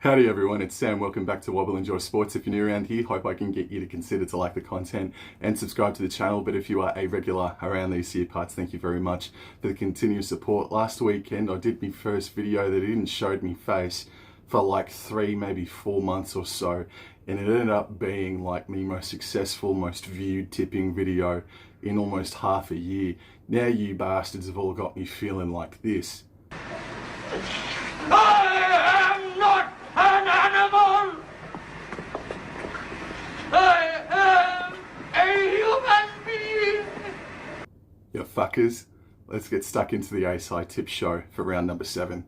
Howdy everyone, it's Sam. Welcome back to Wobble Enjoy Sports. If you're new around here, hope I can get you to consider to like the content and subscribe to the channel. But if you are a regular around these here parts, thank you very much for the continued support. Last weekend I did my first video that didn't show me face for like 3, maybe 4 months or so. And it ended up being like the most successful, most viewed tipping video in almost half a year. Now you bastards have all got me feeling like this. I am not an animal! I am a human being! You fuckers, let's get stuck into the ASI tip show for round number 7.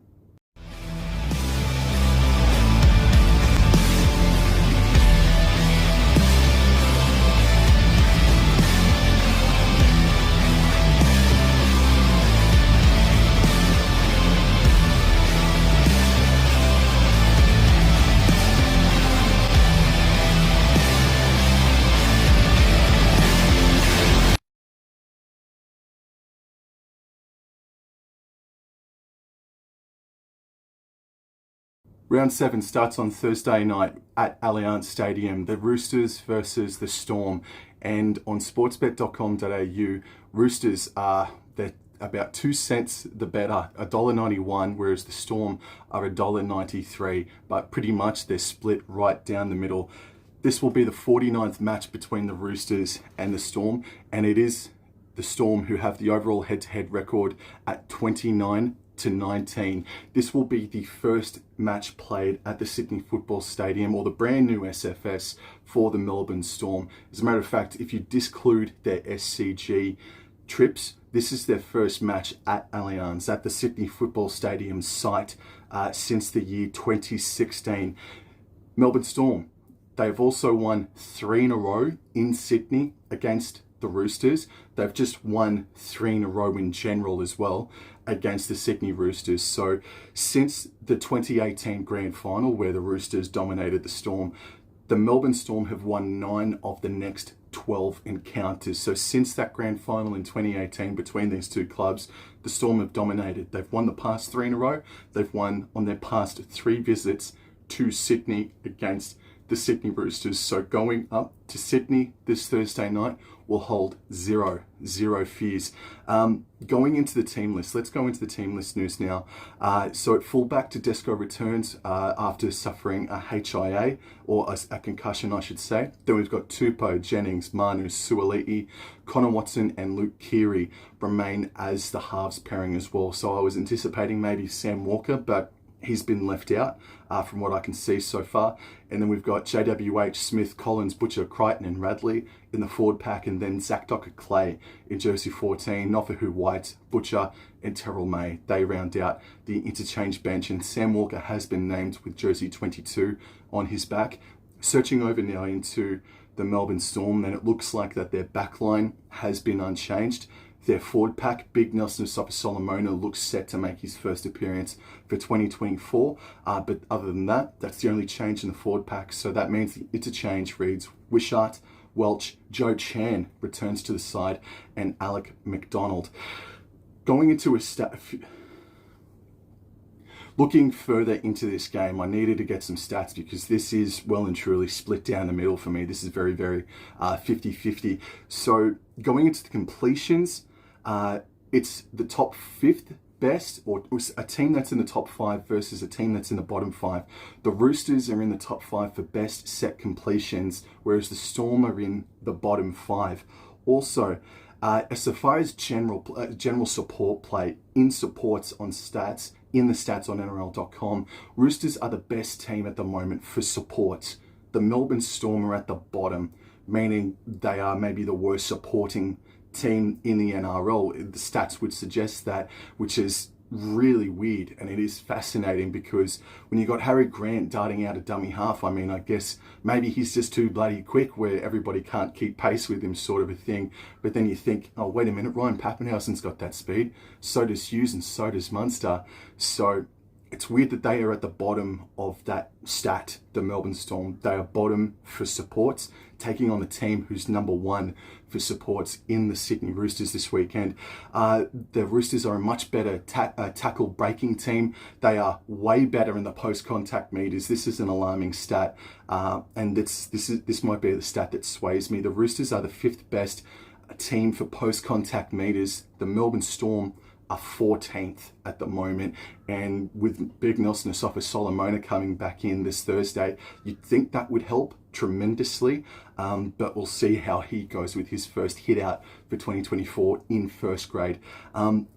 Round 7 starts on Thursday night at Allianz Stadium, the Roosters versus the Storm. And on sportsbet.com.au, Roosters are about 2 cents the better, $1.91, whereas the Storm are $1.93. But pretty much they're split right down the middle. This will be the 49th match between the Roosters and the Storm, and it is the Storm who have the overall head-to-head record at 29-19. This will be the first match played at the Sydney Football Stadium, or the brand new SFS, for the Melbourne Storm. As a matter of fact, if you disclude their SCG trips, this is their first match at Allianz, at the Sydney Football Stadium site, since the year 2016. Melbourne Storm, they've also won 3 in a row in Sydney against the Roosters. They've just won 3 in a row in general as well against the Sydney Roosters. So since the 2018 grand final, where the Roosters dominated the Storm, the Melbourne Storm have won 9 of the next 12 encounters. So since that grand final in 2018 between these two clubs, the Storm have dominated. They've won the past 3 in a row. They've won on their past 3 visits to Sydney against the Sydney Roosters. So going up to Sydney this Thursday night will hold zero fears. Going into the team list, let's go into the team list news now. So at fullback, Tedesco returns after suffering a HIA, or a concussion I should say. Then we've got Tupou, Jennings, Manu, Suaalii, Connor Watson and Luke Keary remain as the halves pairing as well. So I was anticipating maybe Sam Walker, but he's been left out from what I can see so far. And then we've got JWH, Smith, Collins, Butcher, Crichton and Radley in the forward pack, and then Zach Docker-Clay in jersey 14, Nofahu White, Butcher and Terrell May. They round out the interchange bench, and Sam Walker has been named with jersey 22 on his back. Searching over now into the Melbourne Storm, then it looks like that their backline has been unchanged. Their forward pack, Big Nelson Solomona, looks set to make his first appearance for 2024. But other than that, that's the only change in the forward pack. So that means the interchange reads Wishart, Welch, Joe Chan returns to the side, and Alec McDonald. Going into looking further into this game, I needed to get some stats because this is well and truly split down the middle for me. This is very, very 50-50. So going into the completions, it's the top 5th best, or a team that's in the top 5 versus a team that's in the bottom 5. The Roosters are in the top 5 for best set completions, whereas the Storm are in the bottom 5. Also, as far as general support play in supports on stats, in the stats on NRL.com, Roosters are the best team at the moment for supports. The Melbourne Storm are at the bottom, meaning they are maybe the worst supporting team in the NRL. The stats would suggest that, which is really weird, and it is fascinating because when you got Harry Grant darting out a dummy half, I mean, I guess maybe he's just too bloody quick where everybody can't keep pace with him, sort of a thing. But then you think, oh, wait a minute, Ryan Pappenhausen's got that speed, so does Hughes and so does Munster. So it's weird that they are at the bottom of that stat, the Melbourne Storm. They are bottom for supports, taking on the team who's number one for supports in the Sydney Roosters this weekend. The Roosters are a much better tackle breaking team. They are way better in the post-contact meters. This is an alarming stat, and this might be the stat that sways me. The Roosters are the 5th best team for post-contact meters. The Melbourne Storm are 14th at the moment, and with Big Nelson Asafa-Solomona coming back in this Thursday, you'd think that would help tremendously, but we'll see how he goes with his first hit out for 2024 in first grade.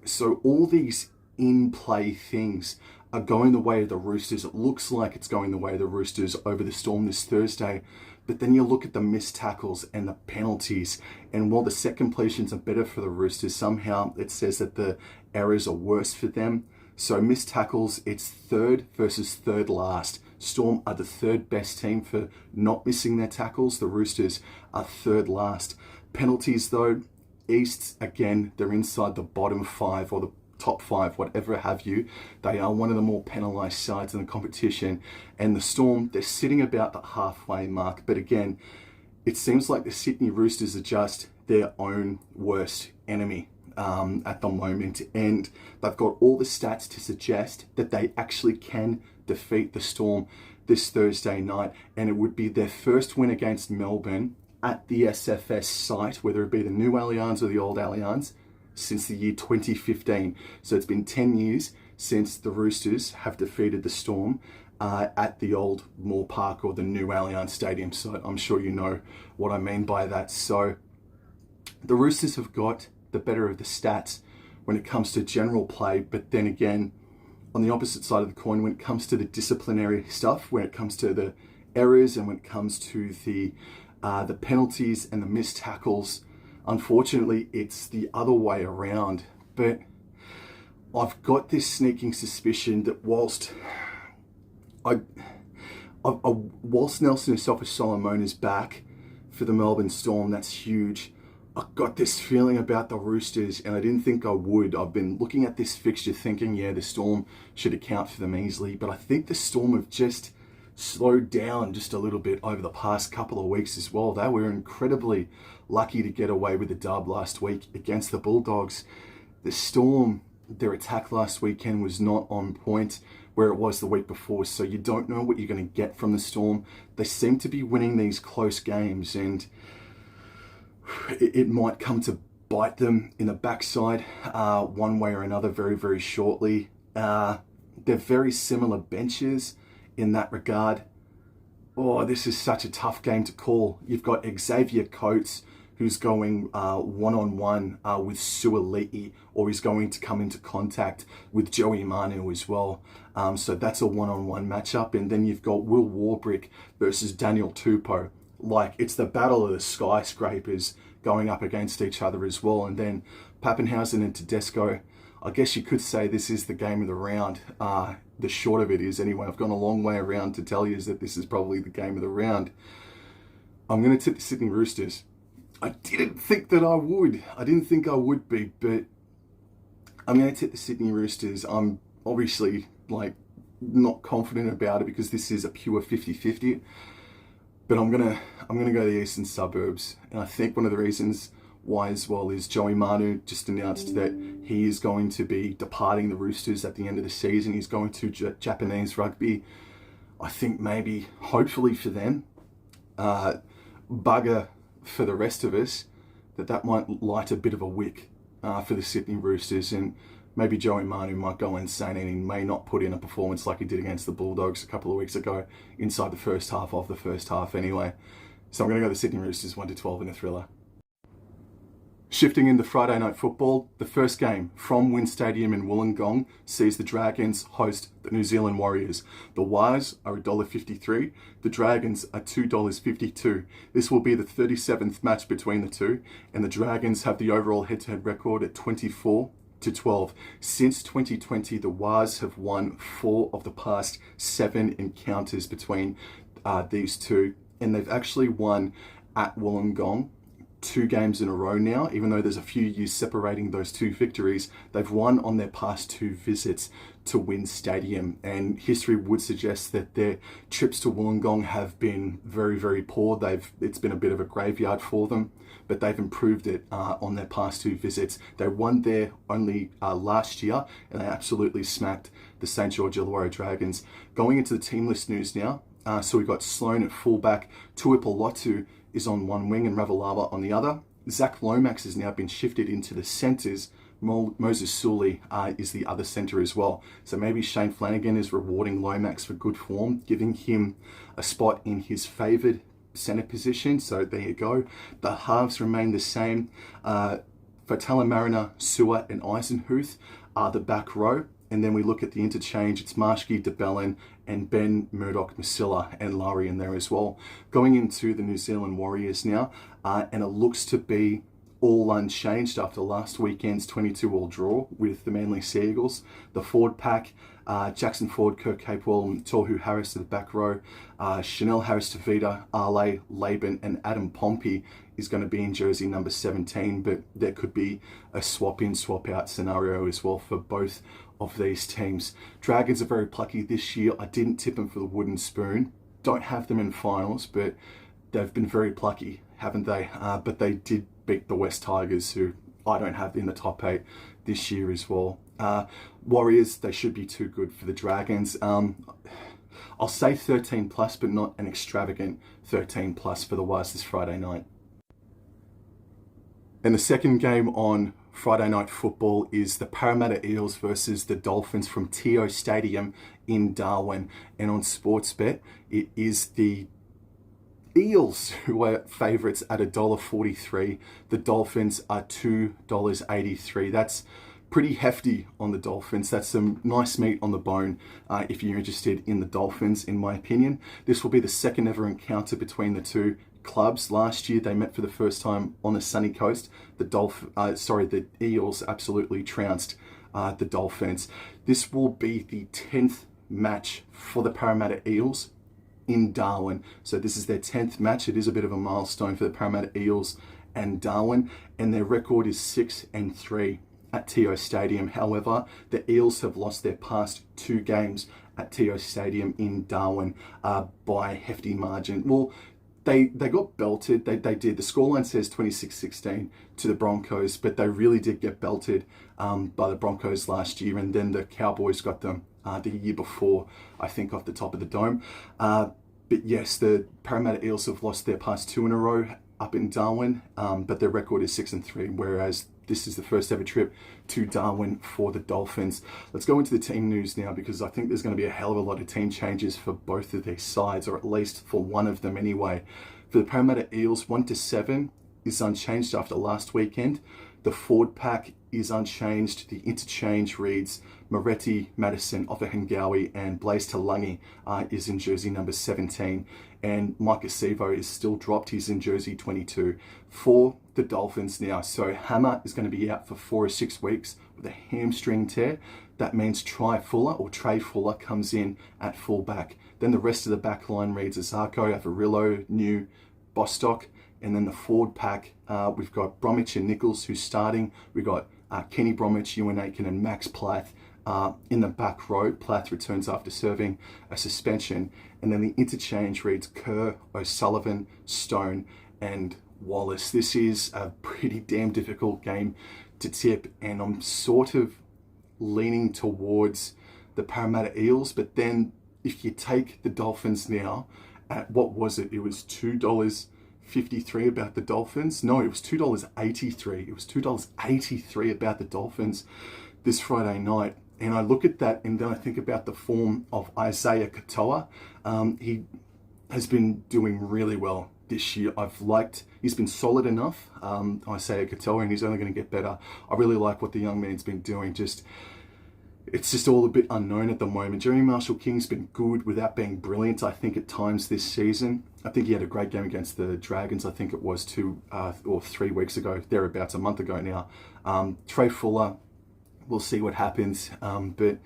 So all these in-play things are going the way of the Roosters. It looks like it's going the way of the Roosters over the Storm this Thursday. But then you look at the missed tackles and the penalties, and while the set completions are better for the Roosters, somehow it says that the errors are worse for them. So missed tackles, it's 3rd versus 3rd last. Storm are the 3rd best team for not missing their tackles. The Roosters are 3rd last. Penalties though, East, again, they're inside the bottom 5 or the top 5, whatever have you. They are one of the more penalised sides in the competition, and the Storm, they're sitting about the halfway mark. But again, it seems like the Sydney Roosters are just their own worst enemy at the moment, and they've got all the stats to suggest that they actually can defeat the Storm this Thursday night, and it would be their first win against Melbourne at the SFS site, whether it be the new Allianz or the old Allianz, since the year 2015. So it's been 10 years since the Roosters have defeated the Storm at the old Moore Park or the new Allianz Stadium. So I'm sure you know what I mean by that. So the Roosters have got the better of the stats when it comes to general play, but then again, on the opposite side of the coin, when it comes to the disciplinary stuff, when it comes to the errors and when it comes to the penalties and the missed tackles, unfortunately, it's the other way around. But I've got this sneaking suspicion that whilst Nelson Asafa-Solomona is back for the Melbourne Storm, that's huge. I've got this feeling about the Roosters, and I didn't think I would. I've been looking at this fixture thinking, yeah, the Storm should account for them easily. But I think the Storm have just slowed down just a little bit over the past couple of weeks as well. They were incredibly lucky to get away with a dub last week against the Bulldogs. The Storm, their attack last weekend was not on point where it was the week before, so you don't know what you're going to get from the Storm. They seem to be winning these close games, and it might come to bite them in the backside one way or another very, very shortly. They're very similar benches in that regard. Oh, this is such a tough game to call. You've got Xavier Coates, who's going one-on-one with Suaalii, or he's going to come into contact with Joey Manu as well. So that's a one-on-one matchup. And then you've got Will Warbrick versus Daniel Tupou. Like, it's the battle of the skyscrapers going up against each other as well. And then Pappenhausen and Tedesco, I guess you could say this is the game of the round. The short of it is, anyway, I've gone a long way around to tell you is that this is probably the game of the round. I'm going to tip the Sydney Roosters. I didn't think that I would. I didn't think I would be, but I'm going to tip the Sydney Roosters. I'm obviously not confident about it because this is a pure 50-50. But I'm gonna go to the eastern suburbs, and I think one of the reasons why as well is Joey Manu just announced that he is going to be departing the Roosters at the end of the season. He's going to Japanese rugby. I think maybe, hopefully for them, bugger for the rest of us, that might light a bit of a wick for the Sydney Roosters, and maybe Joey Manu might go insane and he may not put in a performance like he did against the Bulldogs a couple of weeks ago inside the first half of the first half anyway. So I'm going to go the Sydney Roosters 1-12 in a thriller. Shifting into Friday night football, the first game from Wynn Stadium in Wollongong sees the Dragons host the New Zealand Warriors. The Wires are $1.53, the Dragons are $2.52. This will be the 37th match between the two, and the Dragons have the overall head-to-head record at 24-12. Since 2020, the Wars have won 4 of the past 7 encounters between these two, and they've actually won at Wollongong 2 games in a row now, even though there's a few years separating those 2 victories. They've won on their past 2 visits to WIN Stadium, and history would suggest that their trips to Wollongong have been very, very poor. It's been a bit of a graveyard for them, but they've improved it on their past 2 visits. They won there only last year, and they absolutely smacked the St. George Illawarra Dragons. Going into the team list news now, so we've got Sloan at fullback, Tuipulotu is on one wing and Ravalawa on the other. Zach Lomax has now been shifted into the centres. Moses Sully is the other centre as well. So maybe Shane Flanagan is rewarding Lomax for good form, giving him a spot in his favoured centre position. So there you go. The halves remain the same. Fatala Mariner, Seward and Eisenhuth are the back row. And then we look at the interchange, it's Marshke, DeBellin, and Ben Murdoch-Masila and Larry in there as well. Going into the New Zealand Warriors now, and it looks to be all unchanged after last weekend's 22-all draw with the Manly Sea Eagles. The forward pack, Jackson Ford, Kirk Capewell, Tohu Harris to the back row, Chanel Harris-Tavita, Ale, Laban, and Adam Pompey is going to be in jersey number 17, but there could be a swap-in, swap-out scenario as well for both of these teams. Dragons are very plucky this year. I didn't tip them for the wooden spoon. Don't have them in finals, but they've been very plucky, haven't they? But they did beat the West Tigers, who I don't have in the top 8 this year as well. Warriors, they should be too good for the Dragons. I'll say 13 plus, but not an extravagant 13 plus for the Wires this Friday night. And the second game on Friday night football is the Parramatta Eels versus the Dolphins from TO Stadium in Darwin. And on Sportsbet, it is the Eels who are favourites at $1.43. The Dolphins are $2.83. That's pretty hefty on the Dolphins. That's some nice meat on the bone if you're interested in the Dolphins, in my opinion. This will be the second ever encounter between the two clubs. Last year they met for the first time on the sunny coast. The Eels absolutely trounced the Dolphins. This will be the 10th match for the Parramatta Eels in Darwin. So this is their 10th match. It is a bit of a milestone for the Parramatta Eels and Darwin, and their record is 6-3 at TO Stadium. However, the Eels have lost their past 2 games at TO Stadium in Darwin by a hefty margin. Well, they got belted. They did. The scoreline says 26-16 to the Broncos, but they really did get belted by the Broncos last year, and then the Cowboys got them the year before, I think, off the top of the dome. But yes, the Parramatta Eels have lost their past 2 in a row up in Darwin, but their record is 6-3, whereas this is the first ever trip to Darwin for the Dolphins. Let's go into the team news now, because I think there's going to be a hell of a lot of team changes for both of these sides, or at least for one of them anyway. For the Parramatta Eels, 1-7 is unchanged after last weekend. The forward pack is unchanged. The interchange reads Moretti, Madison, Offahengawi, and Blaise Talangi is in jersey number 17. And Mike Acevo is still dropped. He's in jersey 22 for the Dolphins now. So Hammer is going to be out for 4 or 6 weeks with a hamstring tear. That means Trey Fuller comes in at fullback. Then the rest of the back line reads Azarko, Avarillo, New, Bostock. And then the forward pack, we've got Bromwich and Nichols who's starting. We've got Kenny Bromwich, Ewan Aiken and Max Plath in the back row. Plath returns after serving a suspension. And then the interchange reads Kerr, O'Sullivan, Stone and Wallace. This is a pretty damn difficult game to tip, and I'm sort of leaning towards the Parramatta Eels. But then if you take the Dolphins now at, what was it? It was $2.53 about the Dolphins. No, it was $2.83. It was $2.83 about the Dolphins this Friday night. And I look at that, and then I think about the form of Isaiah Katoa. He has been doing really well this year. He's been solid enough, Isaiah Katoa, and he's only going to get better. I really like what the young man's been doing. It's just all a bit unknown at the moment. Jeremy Marshall-King's been good without being brilliant, I think, at times this season. I think he had a great game against the Dragons. I think it was 2 or 3 weeks ago, thereabouts, a month ago now. Trey Fuller, we'll see what happens. But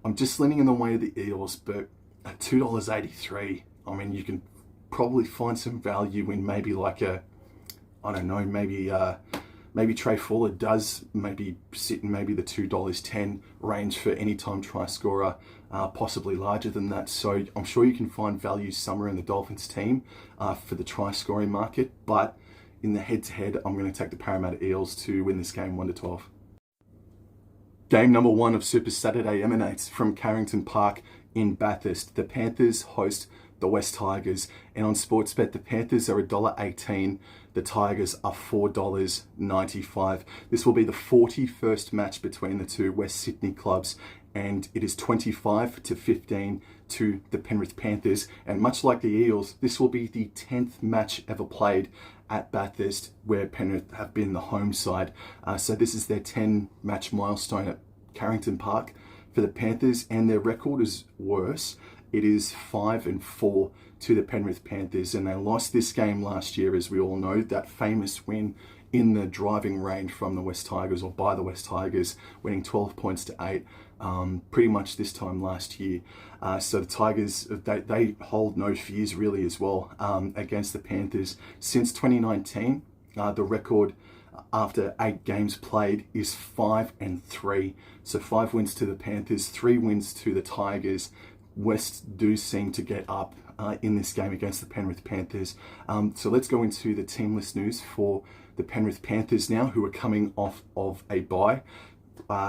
I'm just leaning in the way of the Eels. But at $2.83, I mean, you can probably find some value in maybe like a I don't know, maybe Trey Fuller does maybe sit in maybe the $2.10 range for anytime try scorer, possibly larger than that. So I'm sure you can find value somewhere in the Dolphins team for the try scoring market. But in the head-to-head, I'm going to take the Parramatta Eels to win this game 1-12. Game number 1 of Super Saturday emanates from Carrington Park in Bathurst. The Panthers host the West Tigers, and on Sportsbet, the Panthers are $1.18. The Tigers are $4.95. This will be the 41st match between the two West Sydney clubs, and it is 25-15 to the Penrith Panthers. And much like the Eels, this will be the 10th match ever played at Bathurst, where Penrith have been the home side. So this is their 10-match milestone at Carrington Park for the Panthers, and their record is worse. It is 5-4 to the Penrith Panthers, and they lost this game last year, as we all know, that famous win in the driving range from the West Tigers, or by the West Tigers, winning 12 points to 8, pretty much this time last year. So the Tigers, they hold no fears really as well against the Panthers. Since 2019, the record after 8 games played is 5-3. So 5 wins to the Panthers, 3 wins to the Tigers. West do seem to get up in this game against the Penrith Panthers. So let's go into the team list news for the Penrith Panthers now, who are coming off of a bye.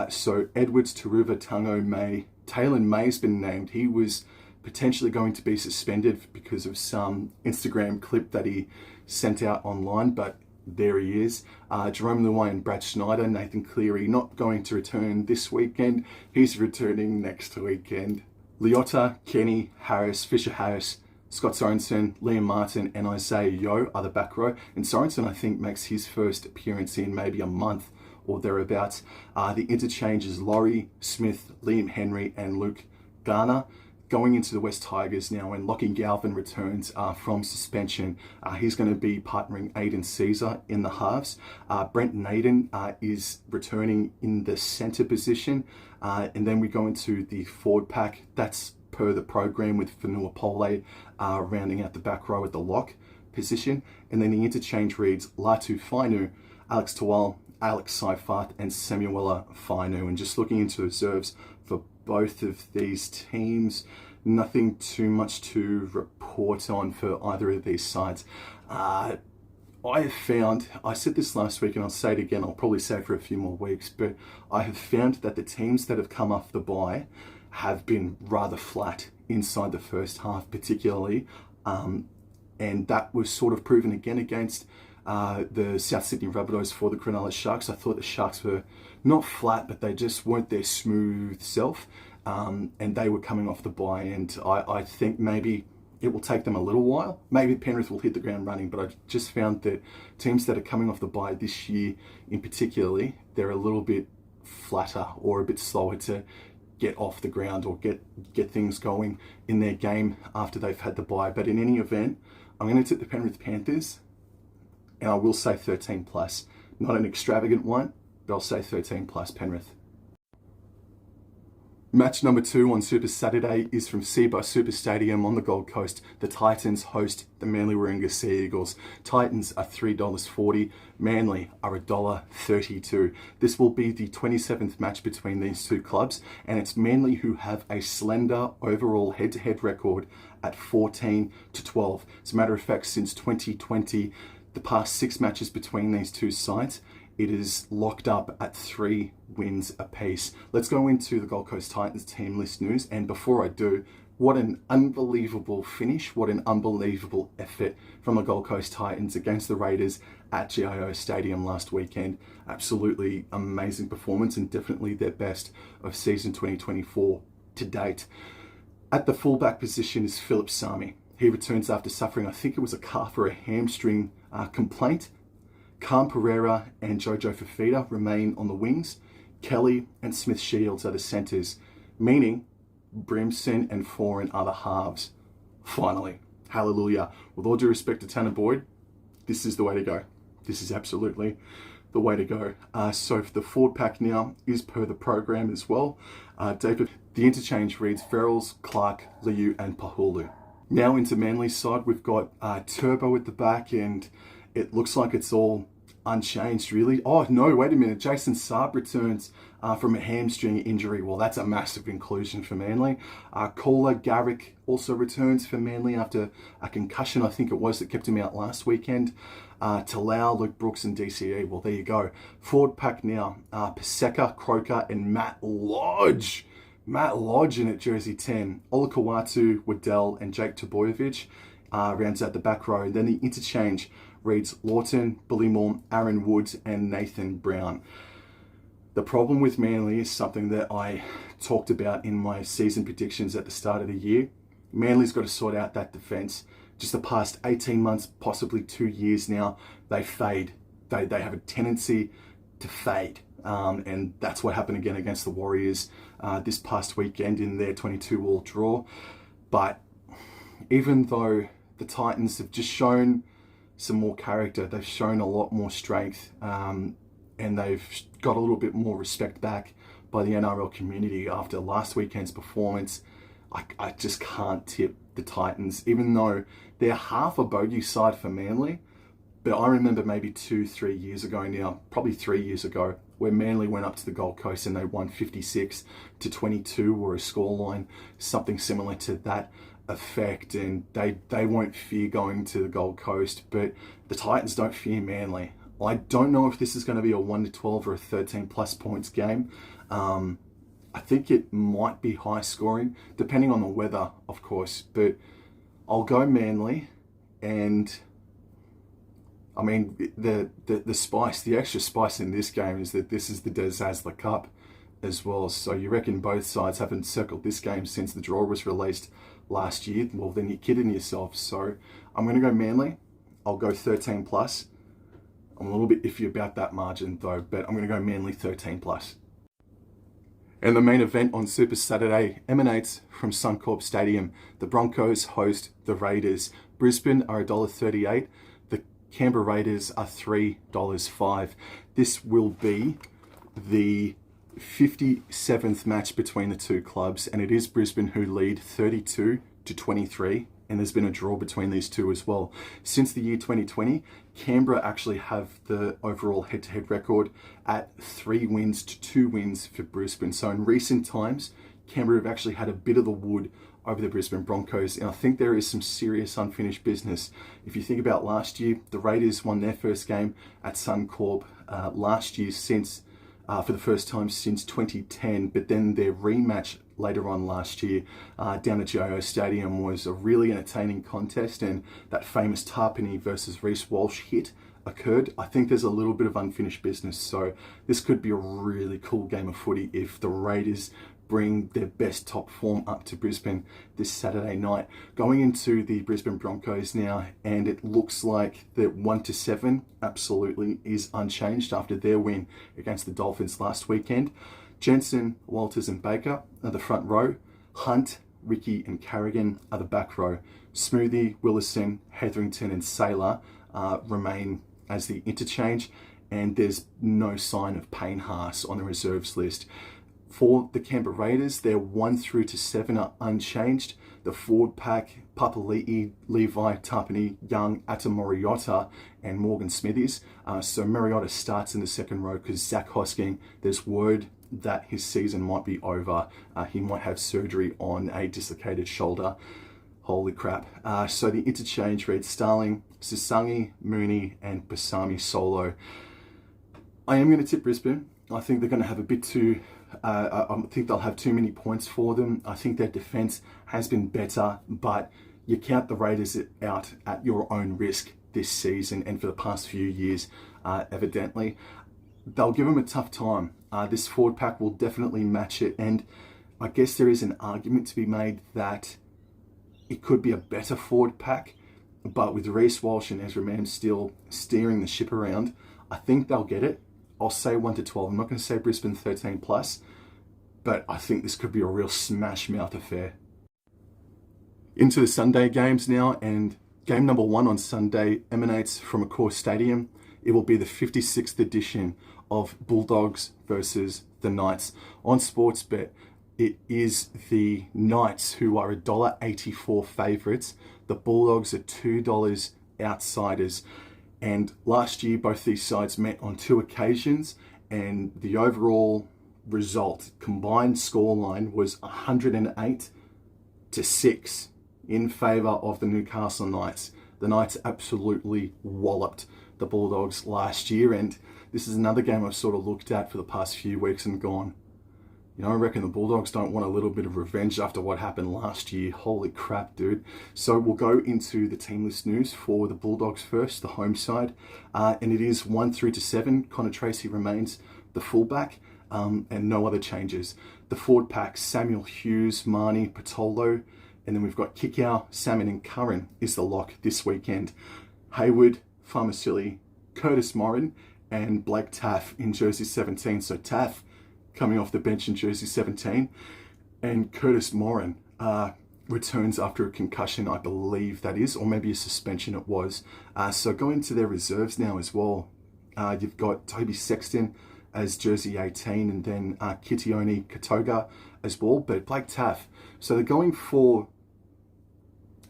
So Edwards, Taruva, Tango, May, Taylor May's been named. He was potentially going to be suspended because of some Instagram clip that he sent out online, but there he is. Jerome Luai and Brad Schneider, Nathan Cleary not going to return this weekend. He's returning next weekend. Leota, Kenny, Harris, Fisher Harris, Scott Sorensen, Liam Martin, and Isaiah Yeo are the back row. And Sorensen, I think, makes his first appearance in maybe a month or thereabouts. The interchange is Laurie, Smith, Liam Henry, and Luke Garner. Going into the West Tigers now, when Lachie Galvin returns from suspension, he's going to be partnering Aiden Caesar in the halves. Brent Naden is returning in the centre position. And then we go into the forward pack. That's per the program, with Fanua Pole rounding out the back row at the lock position. And then the interchange reads Latu Fainu, Alex Tawal, Alex Seifert, and Samuela Fainu. And just looking into reserves for both of these teams, nothing too much to report on for either of these sides. I have found, I said this last week and I'll say it again, I'll probably say it for a few more weeks, but I have found that the teams that have come off the bye have been rather flat inside the first half particularly, and that was sort of proven again against the South Sydney Rabbitohs for the Cronulla Sharks. I thought the Sharks were not flat, but they just weren't their smooth self, and they were coming off the bye, and I think maybe it will take them a little while. Maybe Penrith will hit the ground running, but I just found that teams that are coming off the bye this year in particularly, they're a little bit flatter or a bit slower to get off the ground or get things going in their game after they've had the bye. But in any event, I'm going to tip the Penrith Panthers, and I will say 13 plus. Not an extravagant one, but I'll say 13 plus Penrith. Match number 2 on Super Saturday is from Seabuy Super Stadium on the Gold Coast. The Titans host the Manly Warringah Sea Eagles. Titans are $3.40. Manly are $1.32. This will be the 27th match between these two clubs, and it's Manly who have a slender overall head-to-head record at 14-12. As a matter of fact, since 2020, the past 6 matches between these two sides, it is locked up at 3 wins apiece. Let's go into the Gold Coast Titans team list news. And before I do, what an unbelievable finish, what an unbelievable effort from the Gold Coast Titans against the Raiders at GIO Stadium last weekend. Absolutely amazing performance, and definitely their best of season 2024 to date. At the fullback position is Philip Sami. He returns after suffering, I think it was a calf or a hamstring complaint. Cam Pereira and Jojo Fafita remain on the wings. Kelly and Smith Shields are the centres, meaning Brimson and Foran are the halves. Finally, hallelujah. With all due respect to Tanner Boyd, this is the way to go. This is absolutely the way to go. So for the forward pack now is per the program as well. David, the interchange reads Verrills, Clark, Liu and Pahulu. Now into Manly's side, we've got Turbo at the back, and it looks like it's all unchanged, really. Oh, no, wait a minute. Jason Saab returns from a hamstring injury. Well, that's a massive inclusion for Manly. Caller Garrick also returns for Manly after a concussion, I think it was, that kept him out last weekend. Talau, Luke Brooks and DCE. Well, there you go. Forward pack now. Paseka, Croker and Matt Lodge. Matt Lodge in at jersey 10. Olakawatu, Waddell and Jake Tobojevic rounds out the back row. Then the interchange reads Lawton, Bullymore, Aaron Woods and Nathan Brown. The problem with Manly is something that I talked about in my season predictions at the start of the year. Manly's got to sort out that defence. Just the past 18 months, possibly 2 years now, they fade. They have a tendency to fade. And that's what happened again against the Warriors this past weekend in their 22-all draw. But even though the Titans have just shown some more character, they've shown a lot more strength, and they've got a little bit more respect back by the NRL community after last weekend's performance. I just can't tip the Titans, even though they're half a bogey side for Manly. But I remember maybe 2-3 years ago now, probably 3 years ago, where Manly went up to the Gold Coast and they won 56-22, or a scoreline, something similar to that effect. And they won't fear going to the Gold Coast, but the Titans don't fear Manly. I don't know if this is going to be a 1-12 or a 13 plus points game. I think it might be high scoring, depending on the weather, of course, but I'll go Manly. And I mean, the spice, the extra spice in this game is that this is the Des Hasler Cup as well. So you reckon both sides haven't circled this game since the draw was released last year? Well, then you're kidding yourself. So I'm going to go Manly. I'll go 13 plus. I'm a little bit iffy about that margin though, but I'm going to go Manly 13 plus. And the main event on Super Saturday emanates from Suncorp Stadium. The Broncos host the Raiders. Brisbane are $1.38. The Canberra Raiders are $3.05. This will be the 57th match between the two clubs, and it is Brisbane who lead 32-23. And there's been a draw between these two as well. Since the year 2020, Canberra actually have the overall head-to-head record at 3 wins to 2 wins for Brisbane. So in recent times, Canberra have actually had a bit of the wood over the Brisbane Broncos. And I think there is some serious unfinished business. If you think about last year, the Raiders won their first game at Suncorp last year for the first time since 2010. But then their rematch later on last year down at GIO Stadium was a really entertaining contest, and that famous Tarpany versus Reece Walsh hit occurred. I think there's a little bit of unfinished business, so this could be a really cool game of footy if the Raiders bring their best top form up to Brisbane this Saturday night. Going into the Brisbane Broncos now, and it looks like that 1-7 absolutely is unchanged after their win against the Dolphins last weekend. Jensen, Walters and Baker are the front row. Hunt, Ricky and Carrigan are the back row. Smoothie, Willison, Hetherington and Saylor remain as the interchange, and there's no sign of Payne Haas on the reserves list. For the Canberra Raiders, their 1-7 are unchanged. The forward pack, Papali'i, Levi, Tarpany, Young, Atamoriota and Morgan Smithies. So Mariota starts in the second row because Zach Hosking, there's word that his season might be over. He might have surgery on a dislocated shoulder. Holy crap. So the interchange reads Starling, Sisangi, Mooney and Basami solo. I am going to tip Brisbane. I think they're going to have a bit too... I think they'll have too many points for them. I think their defence has been better, but you count the Raiders out at your own risk this season and for the past few years, evidently. They'll give them a tough time. This forward pack will definitely match it, and I guess there is an argument to be made that it could be a better forward pack, but with Reece Walsh and Ezra Mam still steering the ship around, I think they'll get it. I'll say 1-12. I'm not going to say Brisbane 13 plus, but I think this could be a real smash mouth affair. Into the Sunday games now, and game number 1 on Sunday emanates from Accor Stadium. It will be the 56th edition of Bulldogs versus the Knights. On Sportsbet, it is the Knights who are $1.84 favourites. The Bulldogs are $2 outsiders. And last year, both these sides met on 2 occasions, and the overall result, combined scoreline, was 108-6 in favour of the Newcastle Knights. The Knights absolutely walloped the Bulldogs last year, and this is another game I've sort of looked at for the past few weeks and gone, I reckon the Bulldogs don't want a little bit of revenge after what happened last year. Holy crap, dude. So we'll go into the team list news for the Bulldogs first, the home side. And it is 1 through to 7. Connor Tracy remains the fullback, and no other changes. The forward pack, Samuel Hughes, Marnie, Patolo, and then we've got Kikau, Salmon and Curran is the lock this weekend. Hayward, Farmasili, Curtis Morin, and Blake Taff in jersey 17. So Taff coming off the bench in jersey 17, and Curtis Morin returns after a concussion, I believe that is, or maybe a suspension it was. So going to their reserves now as well. You've got Toby Sexton as jersey 18, and then Kitione Katoga as well, but Blake Taff. So they're going for,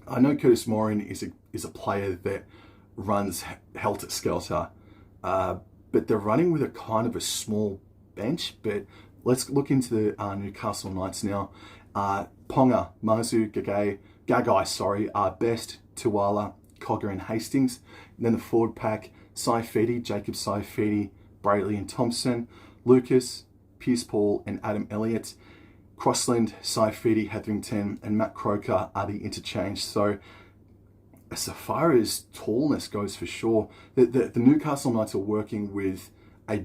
I know Curtis Morin is a player that runs helter-skelter, but they're running with a kind of a small bench. But let's look into the Newcastle Knights now. Ponga, Mazu, Gagai, Best, Tuala, Cogger and Hastings. And then the forward pack, Saifidi, Jacob Saifidi, Brayley and Thompson, Lucas, Pierce Paul and Adam Elliott, Crossland, Saifidi, Hetherington and Matt Croker are the interchange. So as far as tallness goes, for sure, the Newcastle Knights are working with a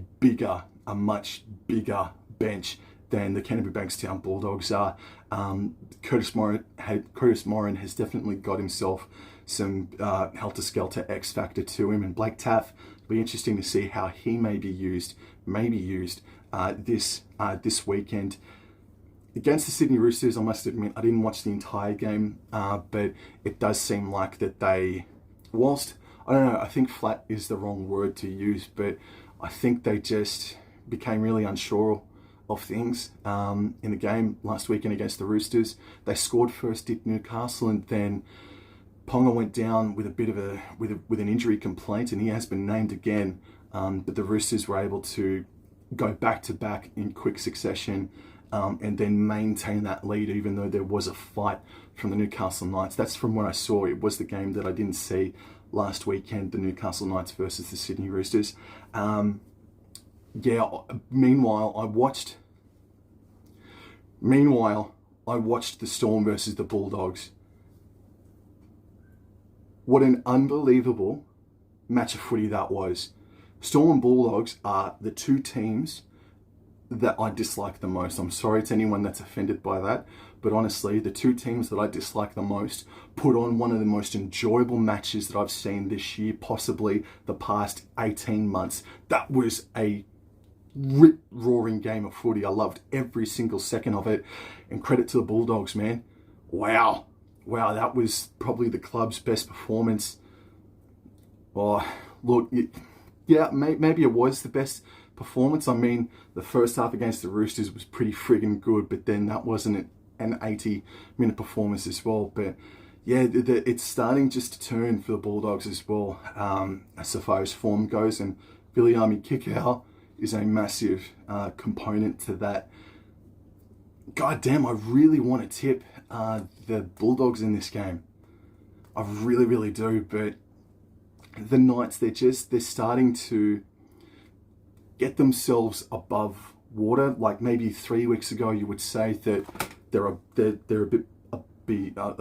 much bigger bench than the Canterbury Bankstown Bulldogs are. Curtis Morin has definitely got himself some helter-skelter X-factor to him, and Blake Taff, it'll be interesting to see how he may be used this weekend. Against the Sydney Roosters, I must admit, I didn't watch the entire game, but it does seem like that they, whilst, I don't know, I think flat is the wrong word to use, but I think they just became really unsure of things in the game last weekend against the Roosters. They scored first, did Newcastle, and then Ponga went down with a bit of with an injury complaint, and he has been named again. But the Roosters were able to go back to back in quick succession, and then maintain that lead, even though there was a fight from the Newcastle Knights. That's from what I saw. It was the game that I didn't see last weekend, the Newcastle Knights versus the Sydney Roosters. Meanwhile, I watched the Storm versus the Bulldogs. What an unbelievable match of footy that was. Storm and Bulldogs are the two teams that I dislike the most. I'm sorry to anyone that's offended by that, but honestly, the two teams that I dislike the most put on one of the most enjoyable matches that I've seen this year, possibly the past 18 months. That was a rip-roaring game of footy. I loved every single second of it, and credit to the Bulldogs, man. Wow, that was probably the club's best performance. Oh, look, maybe it was the best performance. I mean, the first half against the Roosters was pretty friggin' good, but then that wasn't an 80-minute performance as well. But yeah, it's starting just to turn for the Bulldogs as well, as far as form goes, and Viliami Kikau is a massive component to that. God damn, I really want to tip the Bulldogs in this game. I really, really do. But the Knights, they're starting to get themselves above water. Like maybe 3 weeks ago, you would say that they're a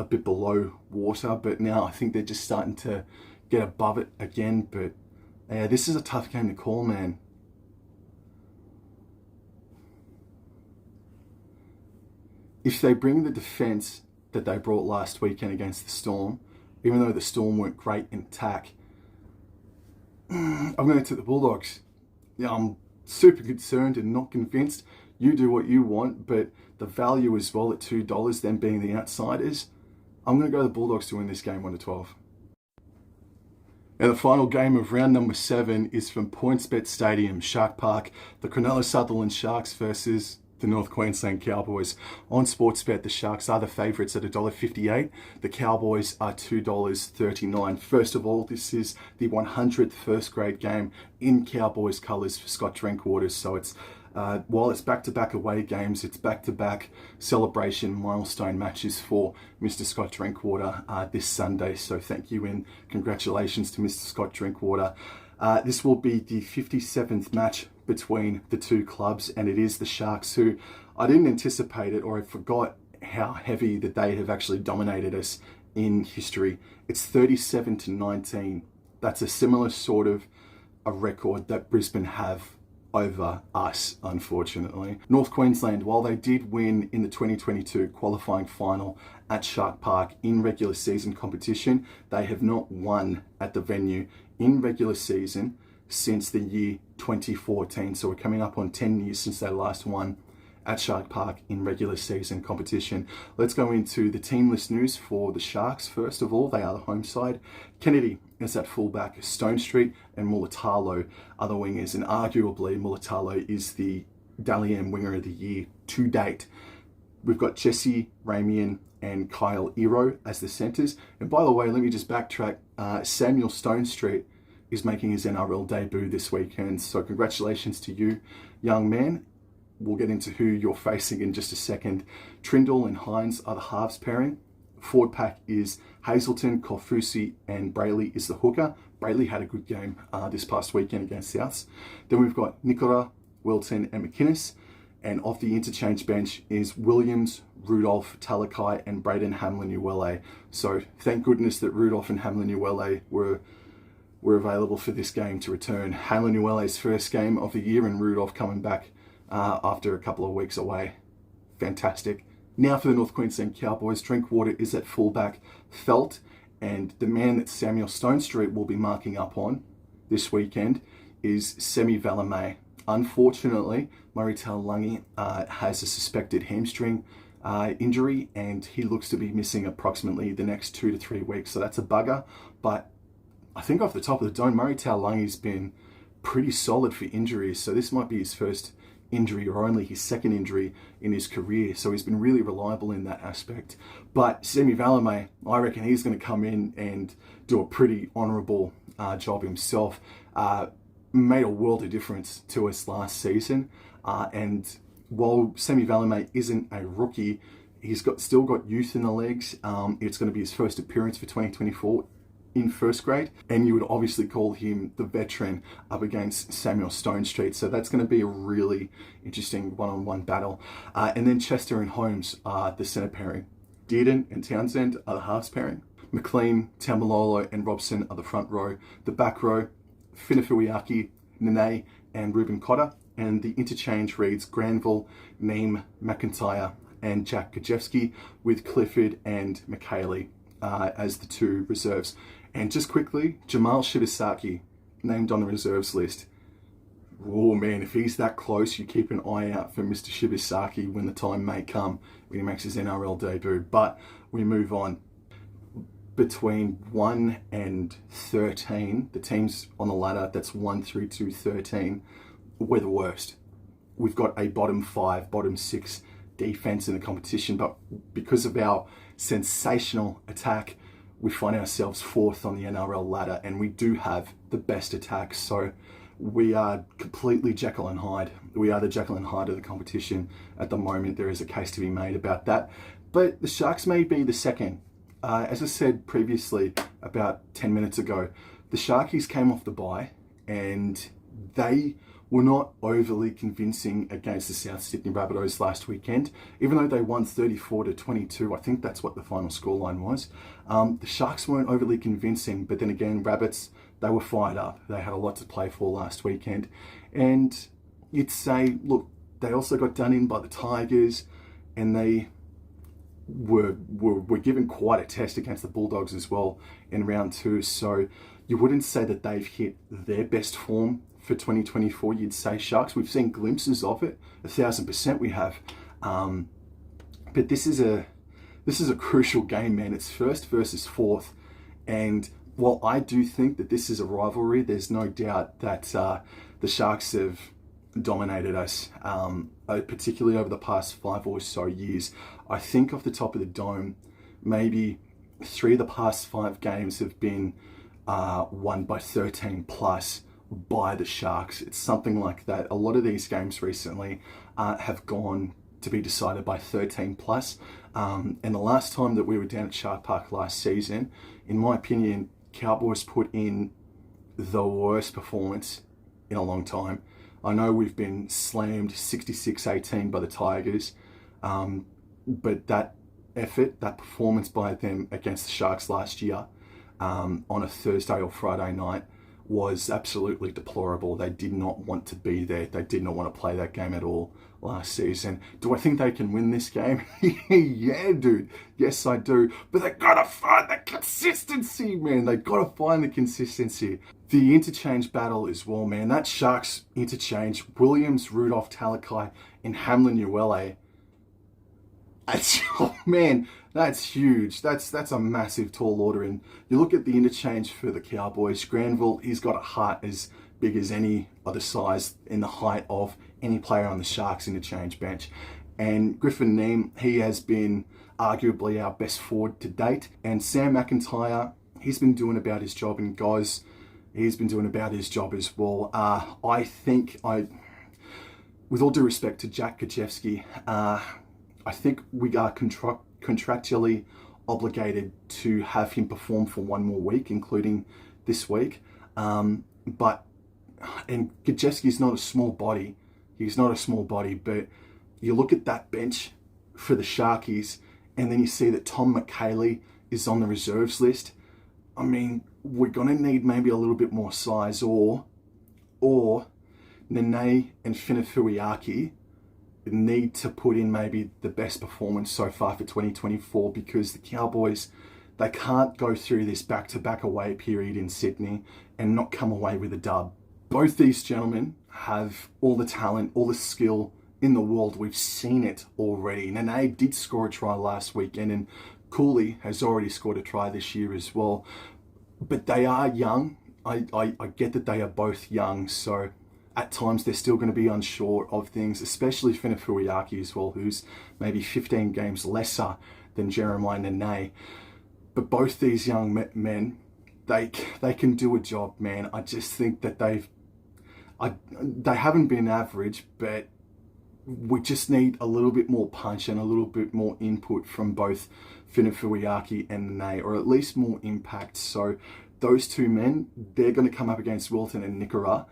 bit below water, but now I think they're just starting to get above it again. But yeah, this is a tough game to call, man. If they bring the defence that they brought last weekend against the Storm, even though the Storm weren't great in attack, I'm going to take the Bulldogs. Yeah, I'm super concerned and not convinced. You do what you want, but the value as well at $2, them being the outsiders, I'm going to go the Bulldogs to win this game 1-12. And the final game of round number 7 is from PointsBet Stadium, Shark Park, the Cronulla Sutherland Sharks versus the North Queensland Cowboys. On Sportsbet, the Sharks are the favourites at $1.58. The Cowboys are $2.39. First of all, this is the 100th first grade game in Cowboys colours for Scott Drinkwater. So it's while it's back-to-back away games, it's back-to-back celebration milestone matches for Mr. Scott Drinkwater this Sunday. So thank you and congratulations to Mr. Scott Drinkwater. This will be the 57th match between the two clubs, and it is the Sharks who, I didn't anticipate it, or I forgot how heavy that they have actually dominated us in history. It's 37-19. That's a similar sort of a record that Brisbane have over us, unfortunately. North Queensland, while they did win in the 2022 qualifying final at Shark Park in regular season competition, they have not won at the venue in regular season since the year 2014. So we're coming up on 10 years since they last won at Shark Park in regular season competition. Let's go into the team list news for the Sharks. First of all, they are the home side. Kennedy is at fullback, Stone Street and Mulatalo are the wingers, and arguably Mulatalo is the Dally M winger of the year to date. We've got Jesse Ramian and Kyle Ero as the centres. And by the way, let me just backtrack. Samuel Stone Street is making his NRL debut this weekend. So congratulations to you, young man. We'll get into who you're facing in just a second. Trindle and Hines are the halves pairing. Forward pack is Hazelton, Kofusi, and Brayley is the hooker. Brayley had a good game this past weekend against Souths. Then we've got Nicola, Wilton, and McInnes. And off the interchange bench is Williams, Rudolph, Talakai, and Braden Hamlin-Uele. So thank goodness that Rudolph and Hamlin-Uele were available for this game to return. Hamlin-Uele's first game of the year, and Rudolph coming back after a couple of weeks away. Fantastic. Now for the North Queensland Cowboys, Drinkwater is at fullback, Felt, and the man that Samuel Stone Street will be marking up on this weekend is Semi Valemei. Unfortunately, Murray Taulagi has a suspected hamstring injury, and he looks to be missing approximately the next 2 to 3 weeks. So that's a bugger. But I think off the top of the dome, Murray Taulagi's been pretty solid for injuries. So this might be his first injury, or only his second injury in his career. So he's been really reliable in that aspect. But Semi Valemei, I reckon he's going to come in and do a pretty honourable job himself. Made a world of difference to us last season. And while Semi Valemei isn't a rookie, he's still got youth in the legs. It's going to be his first appearance for 2024 in first grade, and you would obviously call him the veteran up against Samuel Stone Street. So that's going to be a really interesting one-on-one battle. And then Chester and Holmes are the centre pairing. Dearden and Townsend are the halves pairing. McLean, Taumalolo and Robson are the front row. The back row, Finafuiaki, Nene and Ruben Cotter. And the interchange reads Granville, Neem, McIntyre and Jack Gajewski, with Clifford and McHaley as the two reserves. And just quickly, Jamal Shibasaki named on the reserves list. Oh man, if he's that close, you keep an eye out for Mr. Shibasaki when the time may come when he makes his NRL debut. But we move on. Between 1 and 13, the teams on the ladder, that's 1 through to 13, we're the worst. We've got a bottom 5, bottom 6 defense in the competition, but because of our sensational attack, we find ourselves 4th on the NRL ladder, and we do have the best attack. So we are completely Jekyll and Hyde. We are the Jekyll and Hyde of the competition at the moment. There is a case to be made about that. But the Sharks may be the second. As I said previously, about 10 minutes ago, the Sharkies came off the bye, and they were not overly convincing against the South Sydney Rabbitohs last weekend. Even though they won 34-22, I think that's what the final scoreline was. The Sharks weren't overly convincing, but then again, Rabbits, they were fired up. They had a lot to play for last weekend. And you'd say, look, they also got done in by the Tigers, and they were given quite a test against the Bulldogs as well in round 2. So you wouldn't say that they've hit their best form for 2024. You'd say Sharks. We've seen glimpses of it. 1,000% we have. But this is a crucial game, man. It's 1st versus 4th, and while I do think that this is a rivalry, there's no doubt that the Sharks have dominated us, particularly over the past 5 or so years. I think off the top of the dome, maybe 3 of the past 5 games have been won by 13 plus by the Sharks. It's something like that. A lot of these games recently have gone to be decided by 13 plus. And the last time that we were down at Shark Park last season, in my opinion, Cowboys put in the worst performance in a long time. I know we've been slammed 66-18 by the Tigers, but that effort, that performance by them against the Sharks last year on a Thursday or Friday night was absolutely deplorable. They did not want to be there. They did not want to play that game at all last season. Do I think they can win this game? Yeah, dude. Yes, I do. But they gotta find the consistency, man. They gotta find the consistency. The interchange battle as well, man. That Sharks interchange, Williams, Rudolph, Talakai, and Hamlin Uele. Oh man, that's huge. That's a massive tall order. And you look at the interchange for the Cowboys. Granville, he's got a heart as big as any other size in the height of any player on the Sharks interchange bench. And Griffin Neame, he has been arguably our best forward to date. And Sam McIntyre, he's been doing about his job. And guys, he's been doing about his job as well. I think, with all due respect to Jack Gajewski, I think we are contractually obligated to have him perform for one more week, including this week. And Gajewski's not a small body. He's not a small body, but you look at that bench for the Sharkies, and then you see that Tom McHaley is on the reserves list. I mean, we're going to need maybe a little bit more size, or Nene and Finafuiaki need to put in maybe the best performance so far for 2024, because the Cowboys, they can't go through this back-to-back away period in Sydney and not come away with a dub. Both these gentlemen have all the talent, all the skill in the world. We've seen it already. Nene did score a try last weekend, and Cooley has already scored a try this year as well. But they are young. I get that they are both young, so at times they're still going to be unsure of things, especially Finafuiaki as well, who's maybe 15 games lesser than Jeremiah Nene. But both these young men, they can do a job, man. I just think that they haven't been average, but we just need a little bit more punch and a little bit more input from both Finafuiaki and Nene, or at least more impact. So those two men, they're going to come up against Wilton and Nikora.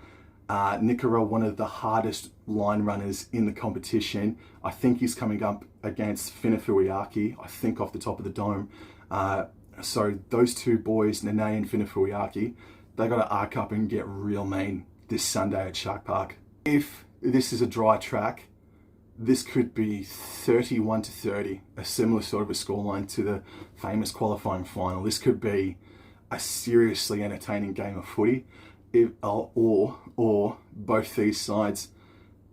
Nikora, one of the hardest line runners in the competition. I think he's coming up against Finafuiaki, I think off the top of the dome. So those two boys, Nene and Finafuiaki, they got to arc up and get real mean this Sunday at Shark Park. If this is a dry track, this could be 31-30, a similar sort of a scoreline to the famous qualifying final. This could be a seriously entertaining game of footy. Or both these sides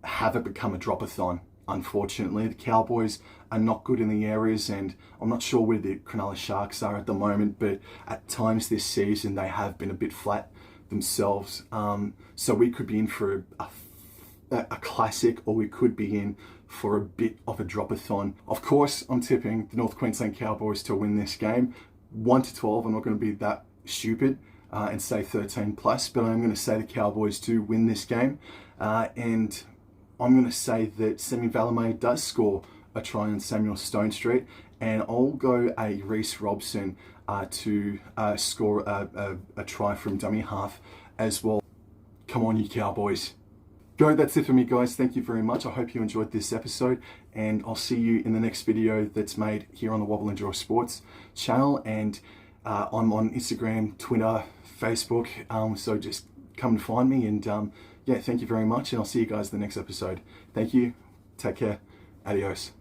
have it become a drop-a-thon. Unfortunately, the Cowboys are not good in the areas, and I'm not sure where the Cronulla Sharks are at the moment, but at times this season they have been a bit flat themselves. So we could be in for a classic, or we could be in for a bit of a drop-a-thon. Of course, I'm tipping the North Queensland Cowboys to win this game 1-12. I'm not going to be that stupid and say 13 plus, but I'm going to say the Cowboys do win this game, and I'm going to say that Semi Valemei does score a try on Samuel Stone Street, and I'll go a Reece Robson to score a try from dummy half as well. Come on, you Cowboys. Go, that's it for me, guys. Thank you very much. I hope you enjoyed this episode, and I'll see you in the next video that's made here on the Wobble and Draw Sports channel. And I'm on Instagram, Twitter, Facebook, so just come and find me. And yeah, thank you very much, and I'll see you guys in the next episode. Thank you. Take care. Adios.